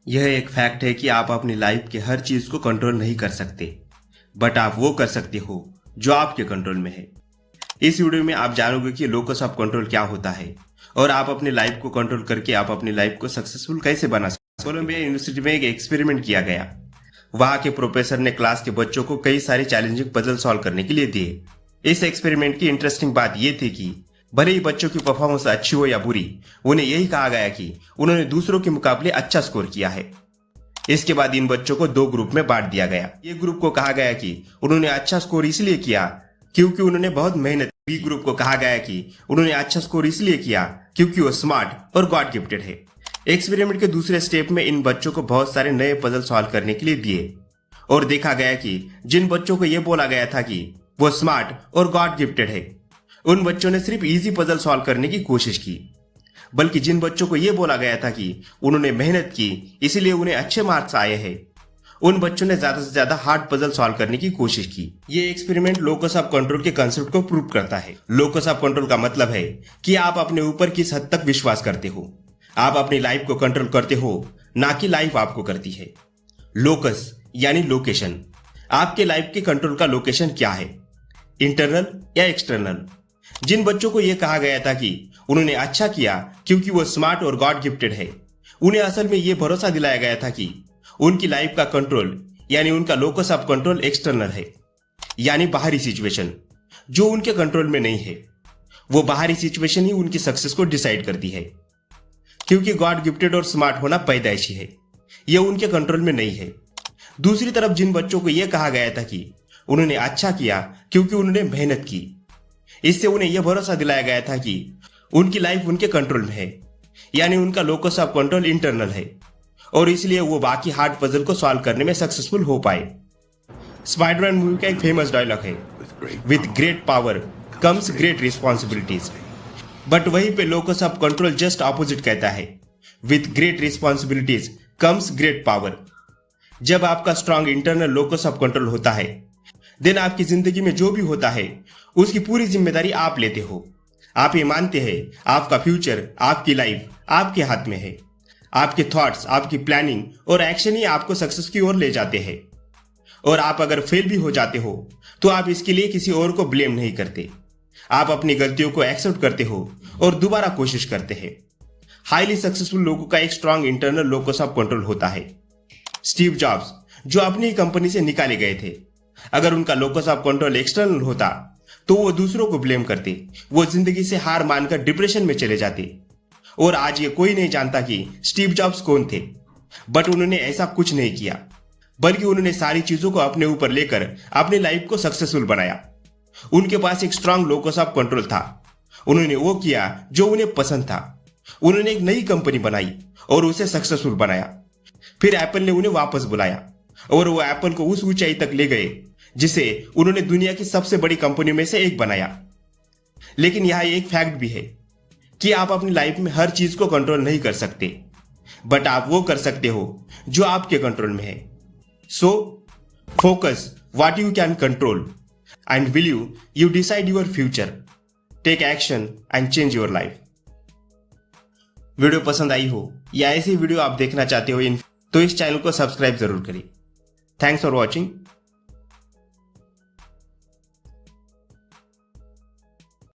यह एक फैक्ट है कि आप अपनी लाइफ के हर चीज को कंट्रोल नहीं कर सकते, बट आप वो कर सकते हो जो आपके कंट्रोल में है। इस वीडियो में आप जानोगे कि लोकस ऑफ कंट्रोल क्या होता है और आप अपनी लाइफ को कंट्रोल करके आप अपनी लाइफ को सक्सेसफुल कैसे बना सकते। कोलंबिया यूनिवर्सिटी में एक एक्सपेरिमेंट किया गया। वहां के प्रोफेसर ने क्लास के बच्चों को कई सारे चैलेंजिंग पजल सॉल्व करने के लिए दिए। इस एक्सपेरिमेंट की इंटरेस्टिंग बात यह थी कि भले ही बच्चों की परफॉर्मेंस अच्छी हो या बुरी, उन्हें यही कहा गया कि उन्होंने दूसरों के मुकाबले अच्छा स्कोर किया है। इसके बाद इन बच्चों को दो ग्रुप में बांट दिया गया। ये ग्रुप को कहा गया कि उन्होंने अच्छा स्कोर इसलिए किया क्योंकि उन्होंने बहुत मेहनत। बी ग्रुप को कहा गया कि उन्होंने अच्छा स्कोर इसलिए किया क्योंकि वो स्मार्ट और गॉड गिफ्टेड है। एक्सपेरिमेंट के दूसरे स्टेप में इन बच्चों को बहुत सारे नए पजल सॉल्व करने के लिए दिए और देखा गया कि जिन बच्चों को यह बोला गया था कि वो स्मार्ट और गॉड गिफ्टेड है, उन बच्चों ने सिर्फ इजी पजल सॉल्व करने की कोशिश की, बल्कि जिन बच्चों को यह बोला गया था कि उन्होंने मेहनत की इसलिए उन्हें अच्छे मार्क्स आए हैं, उन बच्चों ने ज्यादा से ज्यादा हार्ड पजल सॉल्व करने की कोशिश की। ये एक्सपेरिमेंट लोकस ऑफ कंट्रोल के कंसेप्ट को प्रूव करता है। लोकस ऑफ कंट्रोल का मतलब है कि आप अपने ऊपर किस हद तक विश्वास करते हो। आप अपनी लाइफ को कंट्रोल करते हो, ना कि लाइफ आपको करती है। लोकस यानी लोकेशन। आपके लाइफ के कंट्रोल का लोकेशन क्या है, इंटरनल या एक्सटर्नल? जिन बच्चों को यह कहा गया था कि उन्होंने अच्छा किया क्योंकि वो स्मार्ट और गॉड गिफ्टेड है, उन्हें असल में यह भरोसा दिलाया गया था कि उनकी लाइफ का कंट्रोल यानी उनका लोकस ऑफ कंट्रोल एक्सटर्नल है, यानी बाहरी सिचुएशन जो उनके कंट्रोल में नहीं है। वो बाहरी सिचुएशन ही उनकी सक्सेस को डिसाइड करती है, क्योंकि गॉड गिफ्टेड और स्मार्ट होना पैदाइशी है, यह उनके कंट्रोल में नहीं है। दूसरी तरफ जिन बच्चों को यह कहा गया था कि उन्होंने अच्छा किया क्योंकि उन्होंने मेहनत की, इससे उन्हें यह भरोसा दिलाया गया था कि उनकी लाइफ उनके कंट्रोल में है, यानी उनका लोकस ऑफ कंट्रोल इंटरनल है और इसलिए वो बाकी हार्ड पजल को सॉल्व करने में सक्सेसफुल हो पाए। स्पाइडरमैन मूवी का एक फेमस डायलॉग है, with great power comes great responsibilities. But वहीं पे locus of control just opposite कहता है, with great responsibilities comes great power. जब आपका strong internal locus of control होता है, देन आपकी जिंदगी में जो भी होता है उसकी पूरी जिम्मेदारी आप लेते हो। आप ये मानते हैं आपका फ्यूचर, आपकी लाइफ आपके हाथ में है। आपके थॉट्स, आपकी प्लानिंग और एक्शन ही आपको सक्सेस की ओर ले जाते हैं। और आप अगर फेल भी हो जाते हो तो आप इसके लिए किसी और को ब्लेम नहीं करते। आप अपनी गलतियों को एक्सेप्ट करते हो और दोबारा कोशिश करते हैं। हाईली सक्सेसफुल लोगों का एक strong internal locus of control होता है। स्टीव जॉब्स जो अपनी ही कंपनी से निकाले गए थे, अगर उनका लोकस ऑफ कंट्रोल एक्सटर्नल होता तो वो दूसरों को ब्लेम करते, वो जिंदगी से हार मानकर डिप्रेशन में चले जाते। और आज ये कोई नहीं जानता कि स्टीव जॉब्स कौन थे, बट उन्होंने ऐसा कुछ नहीं किया, बल्कि उन्होंने सारी चीजों को अपने ऊपर लेकर अपनी लाइफ को सक्सेसफुल बनाया। उनके पास एक स्ट्रांग लोकस ऑफ कंट्रोल था। उन्होंने वो किया जो उन्हें पसंद था। उन्होंने एक नई कंपनी बनाई और उसे सक्सेसफुल बनाया। फिर एप्पल ने उन्हें वापस बुलाया और वो एप्पल को उस ऊंचाई तक ले गए जिसे उन्होंने दुनिया की सबसे बड़ी कंपनियों में से एक बनाया। लेकिन यहां एक फैक्ट भी है कि आप अपनी लाइफ में हर चीज को कंट्रोल नहीं कर सकते, बट आप वो कर सकते हो जो आपके कंट्रोल में है। So focus what you can control and believe you decide your future. Take action and change your life. Video पसंद आई हो या ऐसी वीडियो आप देखना चाहते हो तो इस चैनल को सब्सक्राइब जरूर करिए। Thanks for watching.